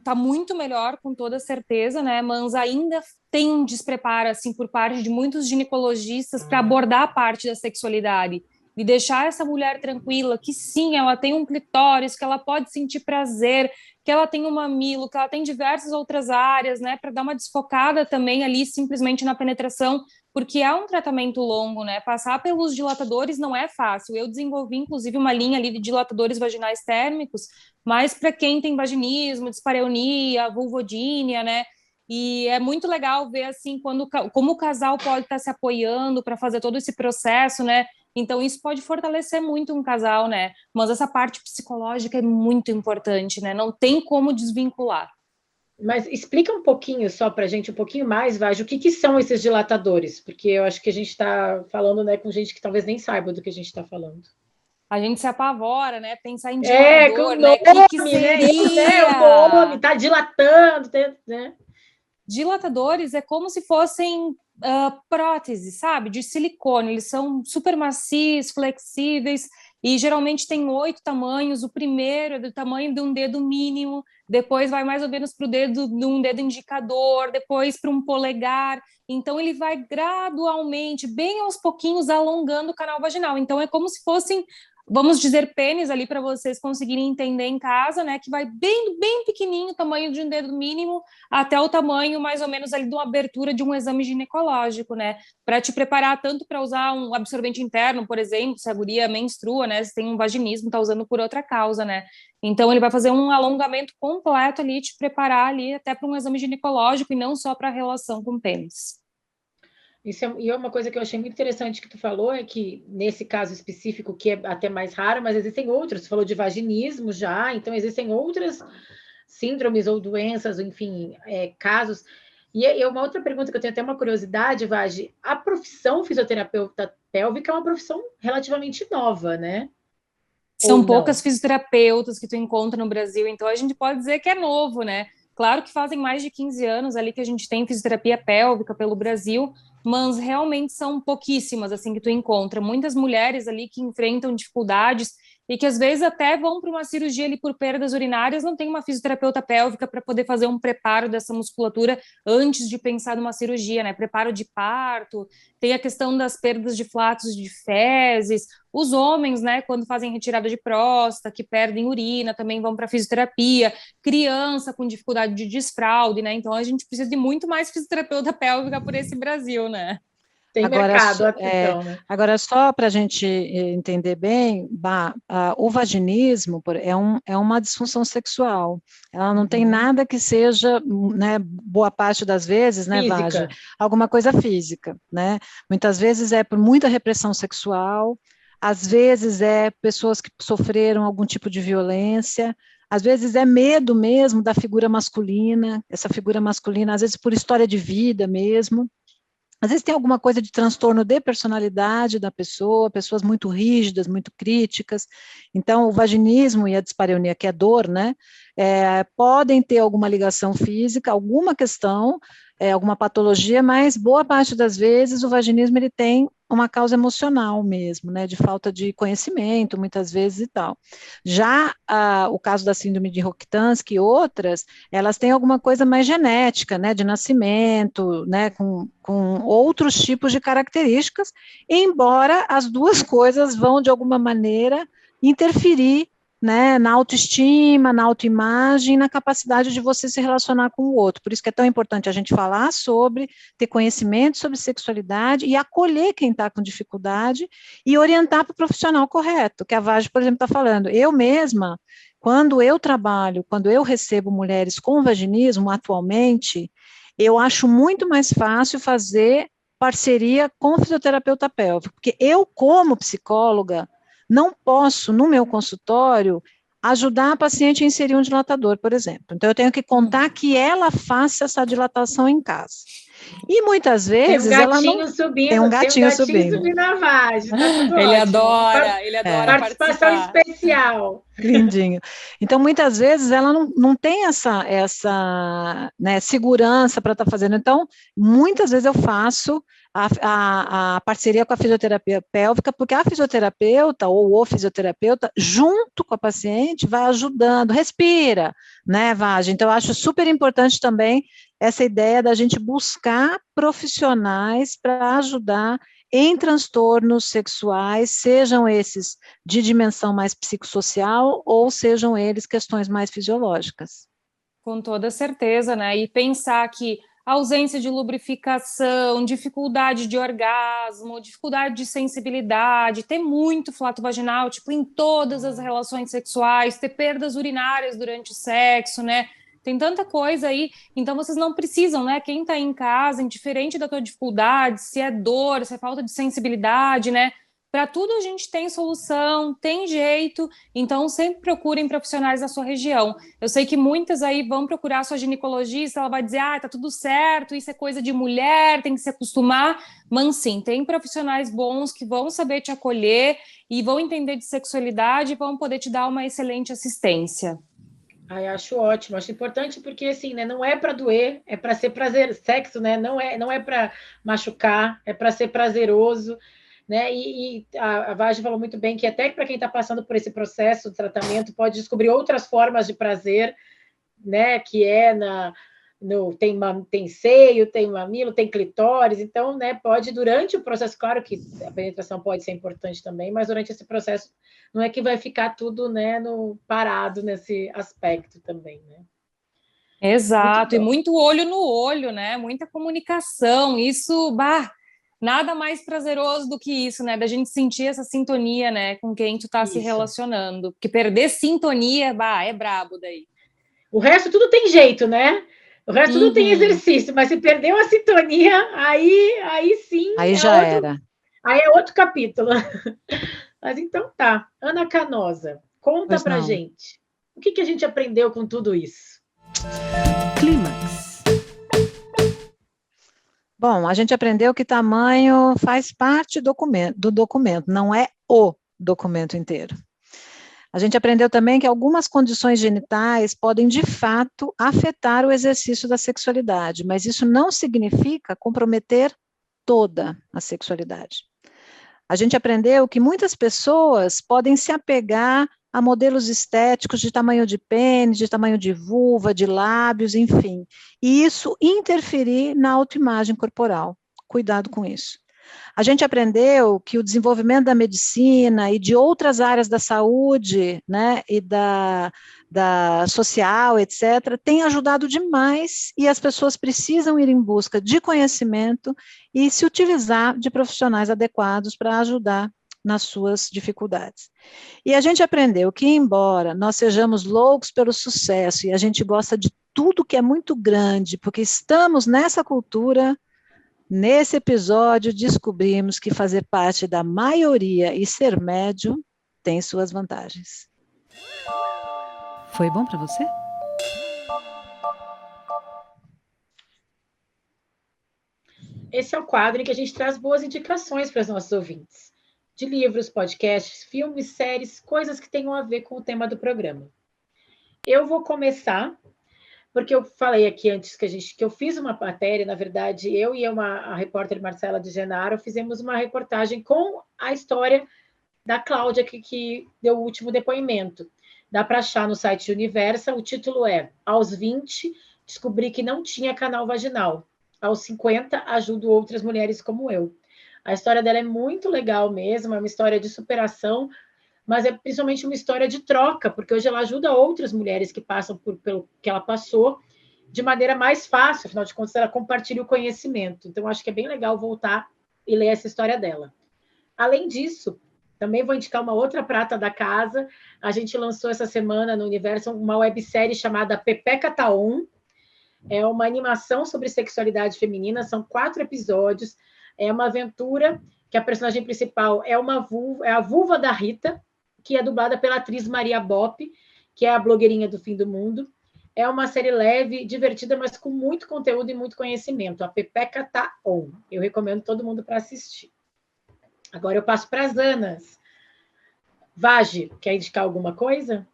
tá muito melhor, com toda certeza, né? Mas ainda tem um despreparo, assim, por parte de muitos ginecologistas para abordar a parte da sexualidade. E deixar essa mulher tranquila, que sim, ela tem um clitóris, que ela pode sentir prazer, que ela tem um mamilo, que ela tem diversas outras áreas, né, para dar uma desfocada também ali simplesmente na penetração, porque é um tratamento longo, né, passar pelos dilatadores não é fácil. Eu desenvolvi, inclusive, uma linha ali de dilatadores vaginais térmicos, mas para quem tem vaginismo, dispareunia, vulvodínia, né, e é muito legal ver, assim, como o casal pode estar se apoiando para fazer todo esse processo, né. Então, isso pode fortalecer muito um casal, né? Mas essa parte psicológica é muito importante, né? Não tem como desvincular. Mas explica um pouquinho só para a gente, um pouquinho mais, Vagi, o que são esses dilatadores? Porque eu acho que a gente está falando, né, com gente que talvez nem saiba do que a gente está falando. A gente se apavora, né? Pensar em dilatador, com né? O que seria? O nome, tá dilatando, né? Dilatadores é como se fossem próteses, sabe? De silicone. Eles são super macios, flexíveis, e geralmente tem 8 tamanhos. O primeiro é do tamanho de um dedo mínimo, depois vai mais ou menos para o dedo de um dedo indicador, depois para um polegar. Então ele vai gradualmente, bem aos pouquinhos, alongando o canal vaginal. Então é como se fossem, vamos dizer, pênis ali para vocês conseguirem entender em casa, né? Que vai bem, bem pequenininho, tamanho de um dedo mínimo, até o tamanho mais ou menos ali de uma abertura de um exame ginecológico, né? Para te preparar tanto para usar um absorvente interno, por exemplo, se a guria menstrua, né? Se tem um vaginismo, tá usando por outra causa, né? Então ele vai fazer um alongamento completo ali, te preparar ali até para um exame ginecológico e não só para a relação com o pênis. E é uma coisa que eu achei muito interessante que tu falou, é que nesse caso específico, que é até mais raro, mas existem outros, tu falou de vaginismo já, então existem outras síndromes ou doenças, ou enfim, casos. E uma outra pergunta que eu tenho até uma curiosidade, Vagi, a profissão fisioterapeuta pélvica é uma profissão relativamente nova, né? São poucas fisioterapeutas que tu encontra no Brasil, então a gente pode dizer que é novo, né? Claro que fazem mais de 15 anos ali que a gente tem fisioterapia pélvica pelo Brasil, mas realmente são pouquíssimas, assim, que tu encontra. Muitas mulheres ali que enfrentam dificuldades e que às vezes até vão para uma cirurgia ali por perdas urinárias, não tem uma fisioterapeuta pélvica para poder fazer um preparo dessa musculatura antes de pensar numa cirurgia, né? Preparo de parto, tem a questão das perdas de flatos de fezes, os homens, né, quando fazem retirada de próstata, que perdem urina, também vão para fisioterapia, criança com dificuldade de desfraude, né? Então a gente precisa de muito mais fisioterapeuta pélvica por esse Brasil, né? Tem mercado, né? Agora, só para a gente entender bem, o vaginismo é uma disfunção sexual. Ela não tem nada que seja, né, boa parte das vezes, né, Vagi, alguma coisa física, né? Muitas vezes é por muita repressão sexual, às vezes é pessoas que sofreram algum tipo de violência, às vezes é medo mesmo da figura masculina, essa figura masculina, às vezes por história de vida mesmo. Às vezes tem alguma coisa de transtorno de personalidade da pessoa, pessoas muito rígidas, muito críticas. Então, o vaginismo e a dispareunia, que é dor, né, podem ter alguma ligação física, alguma questão, alguma patologia, mas boa parte das vezes o vaginismo ele tem uma causa emocional mesmo, né, de falta de conhecimento, muitas vezes e tal. Já o caso da síndrome de Rokitansky e outras, elas têm alguma coisa mais genética, né, de nascimento, né, com outros tipos de características, embora as duas coisas vão, de alguma maneira, interferir, né, na autoestima, na autoimagem, na capacidade de você se relacionar com o outro. Por isso que é tão importante a gente falar sobre, ter conhecimento sobre sexualidade e acolher quem está com dificuldade e orientar para o profissional correto, que a Vagi, por exemplo, está falando. Eu mesma, quando eu trabalho, quando eu recebo mulheres com vaginismo, atualmente, eu acho muito mais fácil fazer parceria com o fisioterapeuta pélvico, porque eu, como psicóloga, não posso, no meu consultório, ajudar a paciente a inserir um dilatador, por exemplo. Então, eu tenho que contar que ela faça essa dilatação em casa. E muitas vezes ela não subindo, tem um gatinho subindo. subindo a vagem, tá tudo Ele ótimo. adora Participação participar. especial. Lindinho. Então, muitas vezes, ela não tem essa né, segurança para estar fazendo. Então, muitas vezes eu faço a parceria com a fisioterapia pélvica, porque a fisioterapeuta ou o fisioterapeuta, junto com a paciente, vai ajudando, respira, né, Vagem? Então, eu acho super importante também essa ideia da gente buscar profissionais para ajudar em transtornos sexuais, sejam esses de dimensão mais psicossocial ou sejam eles questões mais fisiológicas. Com toda certeza, né? E pensar que ausência de lubrificação, dificuldade de orgasmo, dificuldade de sensibilidade, ter muito flato vaginal, tipo, em todas as relações sexuais, ter perdas urinárias durante o sexo, né? Tem tanta coisa aí, então vocês não precisam, né? Quem tá em casa, indiferente da tua dificuldade, se é dor, se é falta de sensibilidade, né? Para tudo a gente tem solução, tem jeito, então sempre procurem profissionais da sua região. Eu sei que muitas aí vão procurar a sua ginecologista, ela vai dizer, tá tudo certo, isso é coisa de mulher, tem que se acostumar, mas sim, tem profissionais bons que vão saber te acolher e vão entender de sexualidade e vão poder te dar uma excelente assistência. Ai, acho ótimo, acho importante porque assim, né, não é para doer, é para ser prazer, sexo, né, não é para machucar, é para ser prazeroso, né? E a Vagem falou muito bem que até para quem está passando por esse processo de tratamento pode descobrir outras formas de prazer, né? Que é tem seio, tem mamilo, tem clitóris, então, né? Pode durante o processo, claro que a penetração pode ser importante também, mas durante esse processo não é que vai ficar tudo, né? Parado nesse aspecto também, né? Exato, e muito olho no olho, né? Muita comunicação, isso, nada mais prazeroso do que isso, né? Da gente sentir essa sintonia, né? Com quem tu tá se relacionando. Porque perder sintonia, é brabo daí. O resto tudo tem jeito, né? O resto tudo tem exercício, mas se perdeu a sintonia, aí sim... Aí já era. Aí é outro capítulo. Mas então tá. Ana Canosa, conta pra gente. O que a gente aprendeu com tudo isso? Clímax. Bom, a gente aprendeu que tamanho faz parte do documento, não é o documento inteiro. A gente aprendeu também que algumas condições genitais podem, de fato, afetar o exercício da sexualidade, mas isso não significa comprometer toda a sexualidade. A gente aprendeu que muitas pessoas podem se apegar a modelos estéticos de tamanho de pênis, de tamanho de vulva, de lábios, enfim. E isso interferir na autoimagem corporal. Cuidado com isso. A gente aprendeu que o desenvolvimento da medicina e de outras áreas da saúde, né, e da social, etc., tem ajudado demais e as pessoas precisam ir em busca de conhecimento e se utilizar de profissionais adequados para ajudar nas suas dificuldades. E a gente aprendeu que, embora nós sejamos loucos pelo sucesso e a gente gosta de tudo que é muito grande, porque estamos nessa cultura, nesse episódio descobrimos que fazer parte da maioria e ser médio tem suas vantagens. Foi bom para você? Esse é o quadro em que a gente traz boas indicações para os nossos ouvintes. De livros, podcasts, filmes, séries, coisas que tenham a ver com o tema do programa. Eu vou começar, porque eu falei aqui antes que eu fiz uma matéria, na verdade, eu e a repórter Marcela de Genaro fizemos uma reportagem com a história da Cláudia, que deu o último depoimento. Dá para achar no site Universa, o título é Aos 20, descobri que não tinha canal vaginal. Aos 50, ajudo outras mulheres como eu. A história dela é muito legal mesmo, é uma história de superação, mas é principalmente uma história de troca, porque hoje ela ajuda outras mulheres que passam pelo que ela passou de maneira mais fácil, afinal de contas, ela compartilha o conhecimento. Então, acho que é bem legal voltar e ler essa história dela. Além disso, também vou indicar uma outra prata da casa. A gente lançou essa semana no Universo uma websérie chamada Pepeca Taon. É uma animação sobre sexualidade feminina, são 4 episódios. É uma aventura que a personagem principal é a vulva da Rita, que é dublada pela atriz Maria Bopp, que é a blogueirinha do Fim do Mundo. É uma série leve, divertida, mas com muito conteúdo e muito conhecimento. A Pepeca tá on. Eu recomendo todo mundo para assistir. Agora eu passo para as Anas. Vagi, quer indicar alguma coisa?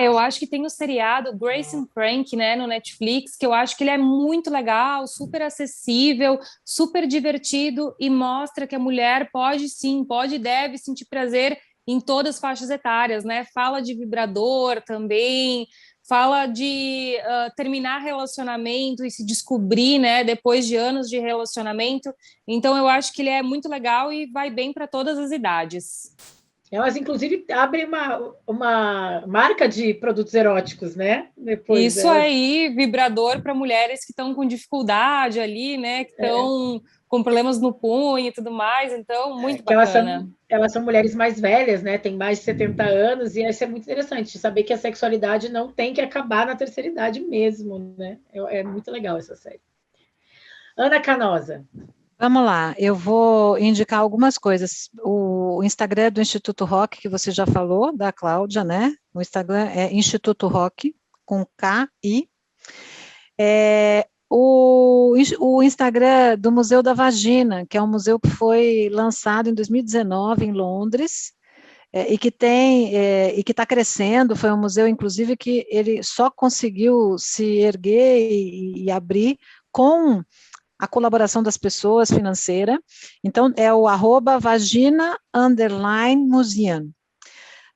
Eu acho que tem o seriado Grace and Frank, né, no Netflix, que eu acho que ele é muito legal, super acessível, super divertido e mostra que a mulher pode sim, pode e deve sentir prazer em todas as faixas etárias, né? Fala de vibrador também, fala de terminar relacionamento e se descobrir, né, depois de anos de relacionamento. Então eu acho que ele é muito legal e vai bem para todas as idades. Elas, inclusive, abrem uma marca de produtos eróticos, né? Depois isso aí, vibrador para mulheres que estão com dificuldade ali, né? Que estão com problemas no punho e tudo mais. Então, muito bacana. Elas são mulheres mais velhas, né? Tem mais de 70 anos, e isso é muito interessante, saber que a sexualidade não tem que acabar na terceira idade mesmo, né? É muito legal essa série. Ana Canosa. Vamos lá, eu vou indicar algumas coisas. O Instagram do Instituto Rock, que você já falou, da Cláudia, né? O Instagram é Instituto Rock, com K-I. O Instagram do Museu da Vagina, que é um museu que foi lançado em 2019 em Londres, e que está crescendo. Foi um museu, inclusive, que ele só conseguiu se erguer e abrir com a colaboração das pessoas financeira. Então, é o @vagina_museum.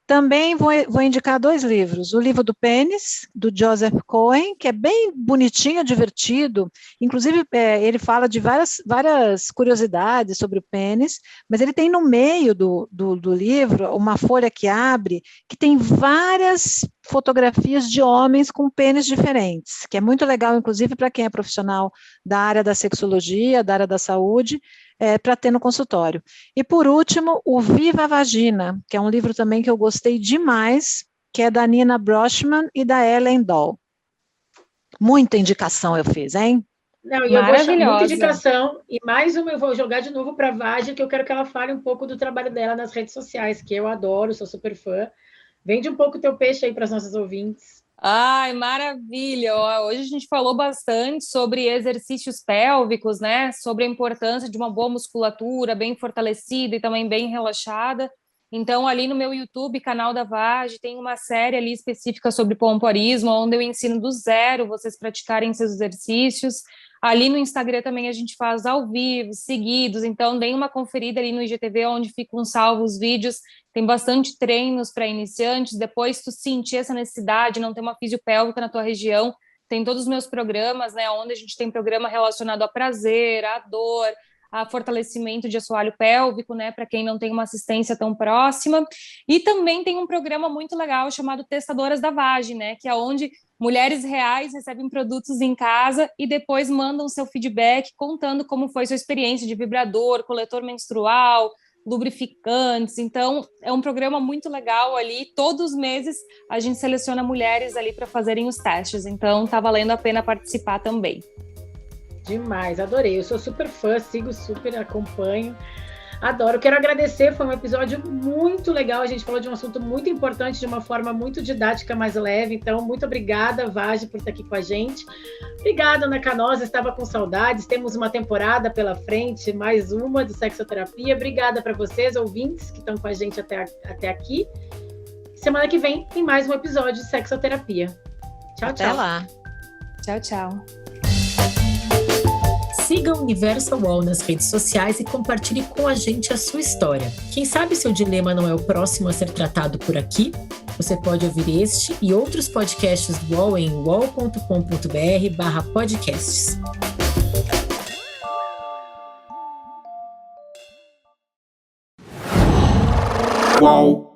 Também vou indicar 2 livros. O livro do Pênis, do Joseph Cohen, que é bem bonitinho, divertido. Inclusive, ele fala de várias curiosidades sobre o pênis, mas ele tem no meio do livro uma folha que abre, que tem várias fotografias de homens com pênis diferentes, que é muito legal, inclusive, para quem é profissional da área da sexologia, da área da saúde, para ter no consultório. E, por último, o Viva a Vagina, que é um livro também que eu gostei demais, que é da Nina Brochman e da Ellen Doll. Muita indicação eu fiz, hein? Não, e eu vou chamar muita indicação, e mais uma eu vou jogar de novo para a Vagi, que eu quero que ela fale um pouco do trabalho dela nas redes sociais, que eu adoro, sou super fã. Vende um pouco o teu peixe aí para as nossas ouvintes. Ai, maravilha! Hoje a gente falou bastante sobre exercícios pélvicos, né? Sobre a importância de uma boa musculatura, bem fortalecida e também bem relaxada. Então, ali no meu YouTube, canal da Vagi, tem uma série ali específica sobre pompoarismo, onde eu ensino do zero vocês praticarem seus exercícios. Ali no Instagram também a gente faz ao vivo, seguidos, então deem uma conferida ali no IGTV, onde ficam salvos os vídeos. Tem bastante treinos para iniciantes. Depois tu sentir essa necessidade, não ter uma fisiopélvica na tua região, tem todos os meus programas, né, onde a gente tem programa relacionado a prazer, a dor, a fortalecimento de assoalho pélvico, né, para quem não tem uma assistência tão próxima. E também tem um programa muito legal chamado Testadoras da Vagi, né, que é onde mulheres reais recebem produtos em casa e depois mandam seu feedback contando como foi sua experiência de vibrador, coletor menstrual, lubrificantes. Então, é um programa muito legal ali. Todos os meses a gente seleciona mulheres ali para fazerem os testes. Então, tá valendo a pena participar também. Demais, adorei. Eu sou super fã, sigo super, acompanho. Adoro. Quero agradecer, foi um episódio muito legal. A gente falou de um assunto muito importante de uma forma muito didática, mais leve. Então, muito obrigada, Vagi, por estar aqui com a gente. Obrigada, Ana Canosa, estava com saudades. Temos uma temporada pela frente, mais uma do Sexoterapia. Obrigada para vocês, ouvintes, que estão com a gente até aqui. Semana que vem tem mais um episódio de Sexoterapia. Tchau, até tchau. Até lá. Tchau, tchau. Siga o Universal UOL nas redes sociais e compartilhe com a gente a sua história. Quem sabe seu dilema não é o próximo a ser tratado por aqui? Você pode ouvir este e outros podcasts do UOL em uol.com.br/podcasts. UOL.